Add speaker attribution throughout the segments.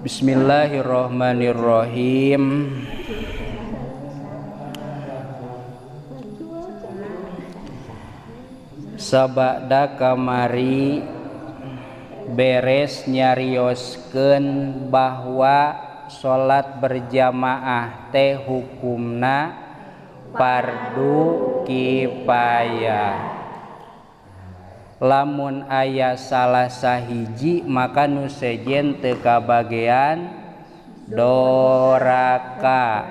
Speaker 1: Bismillahirrahmanirrahim. Sabada kamari beres nyarioskeun bahwa salat berjamaah teh hukumna fardu kifayah. Lamun aya salah sahiji maka nu sejen teu kabagean doraka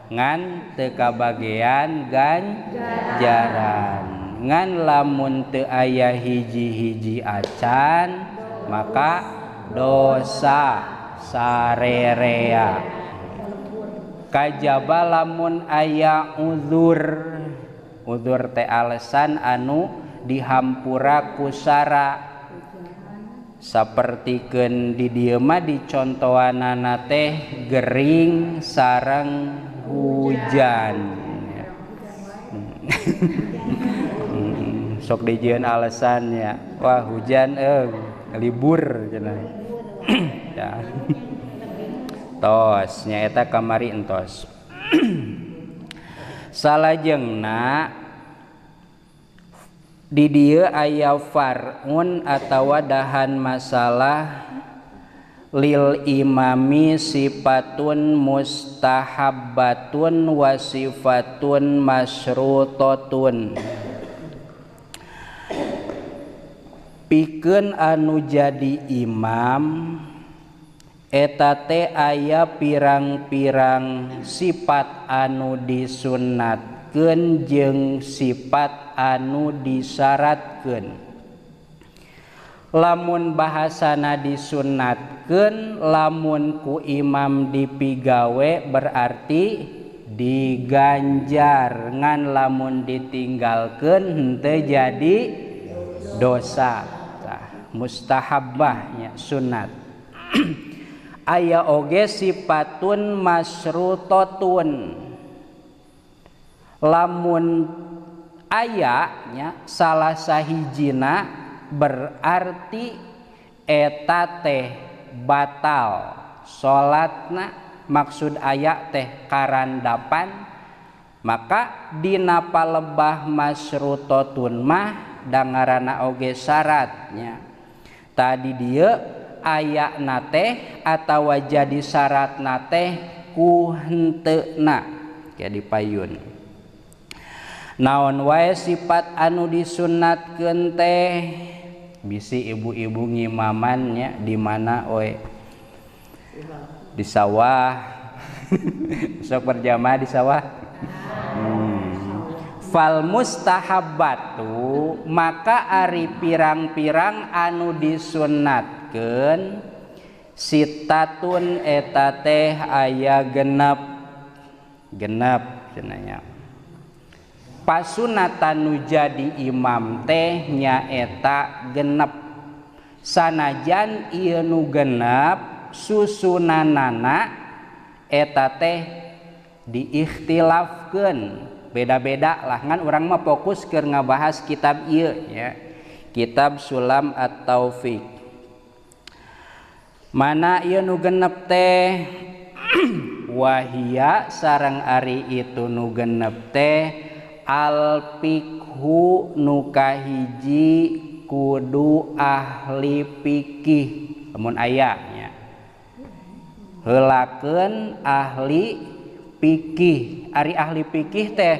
Speaker 1: ngan teu kabagean ganjaran. Ngan lamun teu aya hiji-hiji acan maka dosa sarerea. Kajaba lamun aya uzur teh alesan anu dihampura kusara sapertikeun di dieu mah dicontohanana teh gering sareng hujan. Sok dijieun alasannya, wah hujan libur cenah. Ya. Tos nyaeta kamari entos. Salajengna di dieu aya far'un atawa dahan masalah lil imami sifatun mustahabbatun wa sifatun masyrutatun. Pikeun anu jadi imam eta teh aya pirang-pirang sifat anu disunnatkeun jeung sifat anu disyaratkeun. Lamun bahasana disunnatkeun, lamun ku imam dipigawe berarti diganjar, ngan lamun ditinggalkeun henteu jadi dosa. Mustahabbahnya sunat. Aya oge sifatun masyrutatun. Lamun ayanya salah sahijina berarti eta teh batal salatna, maksud aya teh karandapan, maka dina palebah masyrutatun mah dangarana oge syaratnya. Tadi dieu ayana teh atawa jadi syaratna teh ku henteuna jadi payun. Naon wae sifat anu disunnatkeun teh bisi ibu-ibu ngimamannya di mana we? Di sawah. Sok berjamaah di sawah. Fal mustahabbatu maka ari pirang-pirang anu disunnatkeun sitatun eta teh aya genep cenanya. Pasunatan nu jadi imam teh nyaeta genep. Sanajan ieu nu genep susunanana eta teh diikhtilafkeun, beda-beda lah ngan urang mah fokus keur ngabahas kitab ieu ya. Kitab Sulam At-Taufiq. Mana ieu nu genep teh? Wahia sareng ari itu nu genep teh al fiqhu nu kahiji kudu ahli fikih lamun aya nya. Heulakeun ahli fikih. Ari ahli fikih teh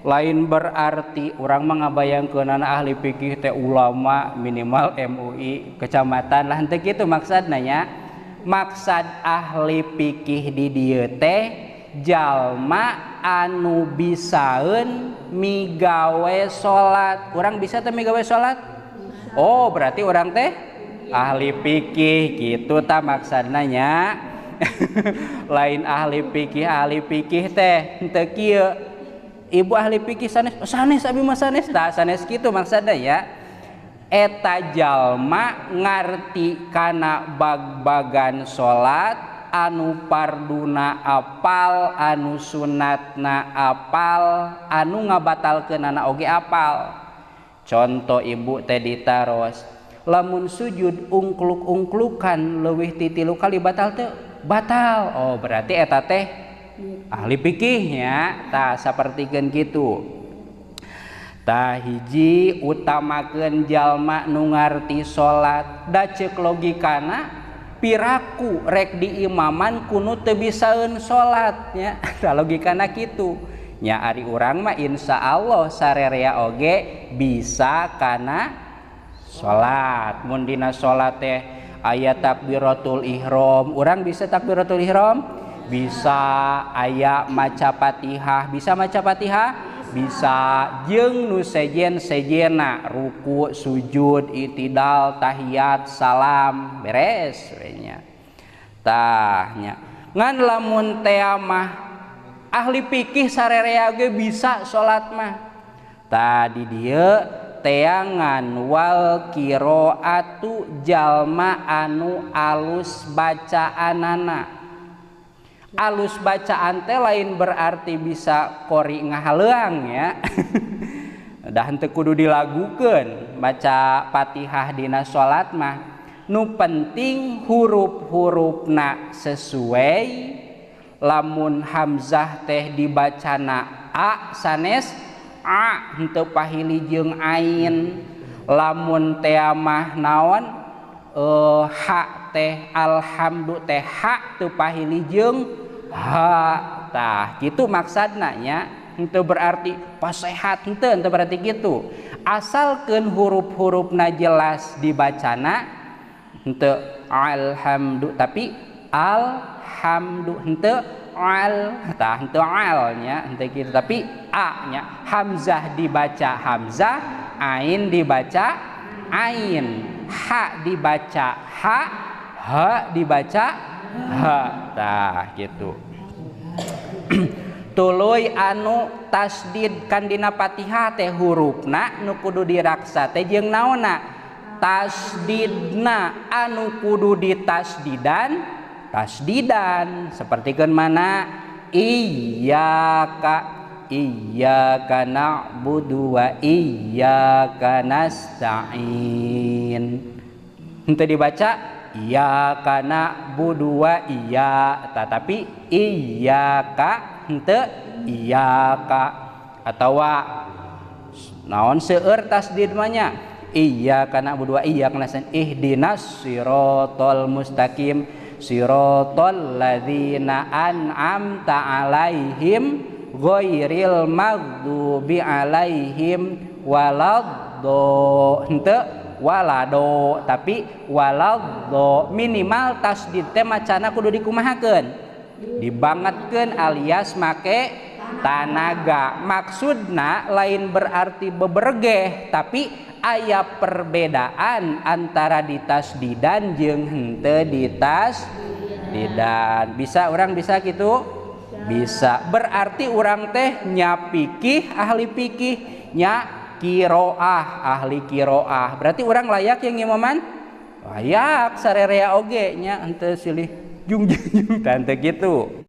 Speaker 1: lain berarti urang mah ngabayangkeunana ahli fikih teh ulama minimal MUI kecamatan lah henteu kitu maksudna nya. Maksud ahli fikih di dieu teh jalma anu bisaeun migawe salat. Urang bisa teh migawe salat? Oh, berarti urang teh ahli fikih kitu tah maksudna nya. Lain ahli fikih teh henteu kieu. Ibu ahli fikih sanes abi mah sanes tah sanes kitu maksudna ya. Eta jalma ngarti kana bag-bagan salat anu parduna apal, anu sunatna apal, anu ngabatalkeunana oge apal. Contoh ibu teh ditaros lamun sujud ungkluk-ungklukan leuwih ti 3 kali batal teu batal. Oh berarti eta teh ahli fikih nya. Tah sapertikeun kitu. Tah hiji utamakeun jalma nu ngarti salat da ceuk logikana piraku rek diimaman kudu teu bisaeun salat nya. Da logikana kitu nya. Ari urang mah insyaallah sarerea oge bisa kana salat. Mun dina salat teh aya takbiratul ihram, urang bisa takbiratul ihram? Bisa. Aya maca Fatihah, bisa maca Fatihah? Bisa. Jeung nu sejen-sejena ruku, sujud, itidal, tahiyat, salam, beres we nya. Tah nya. Ngan lamun teh mah ahli fikih sarerea ge bisa salat mah. Tah di dieu teangan wal qiraatu jalma anu alus bacaanana. Alus bacaan teh lain berarti bisa qori ngahaleuang ya. Dah henteu kudu dilagukeun baca Fatihah dina salat mah. Nu penting huruf-hurufna sesuai. Lamun hamzah teh dibacana a sanes a henteu pahili jeung ain. Lamun teh mah naon ha teh alhamdu teh ha teu pahili jeung ha. Tah kitu maksudna nya. Henteu berarti pasehat henteu berarti kitu. Asalkeun huruf-hurufna jelas dibacana henteu alhamdu tapi alhamdu henteu al. Tah henteu al nya henteu kitu tapi a nya. Hamzah dibaca hamzah, ain dibaca ain, ha dibaca ha, ha dibaca ha. Tah gitu. Tuluy anu tasdid kan dina Fatihah teh hurufna nu kudu diraksa teh jeung naonna? Tasdidna. Anu kudu ditasdidan tasdidan. Sapertikeun mana? Iyyaka na'budu wa iyyaka nasta'in. Henteu dibaca iyyaka na'budu wa tapi iyyaka henteu iyyaka. Atawa naon seueur tasdid mah nya? Iyyaka na'budu wa iyyaka nasta'in. Ihdinas siratal mustaqim siratal ladzina an'amta 'alaihim ghairil maghdubi 'alaihim waladdo. Henteu walado tapi waladdo. Minimal tasdid teh macana kudu dikumahakeun? Dibangetkeun alias make tanaga. Maksudna lain berarti bebergeh tapi aya perbedaan antara ditasdidan jeung henteu ditasdidan. Bisa urang bisa gitu? Bisa. Berarti urang teh nya fikih ahli fikih, nya qiraah ahli qiraah. Berarti urang layak yang imaman? Layak sarerea oge nya henteu silih jung tante gitu.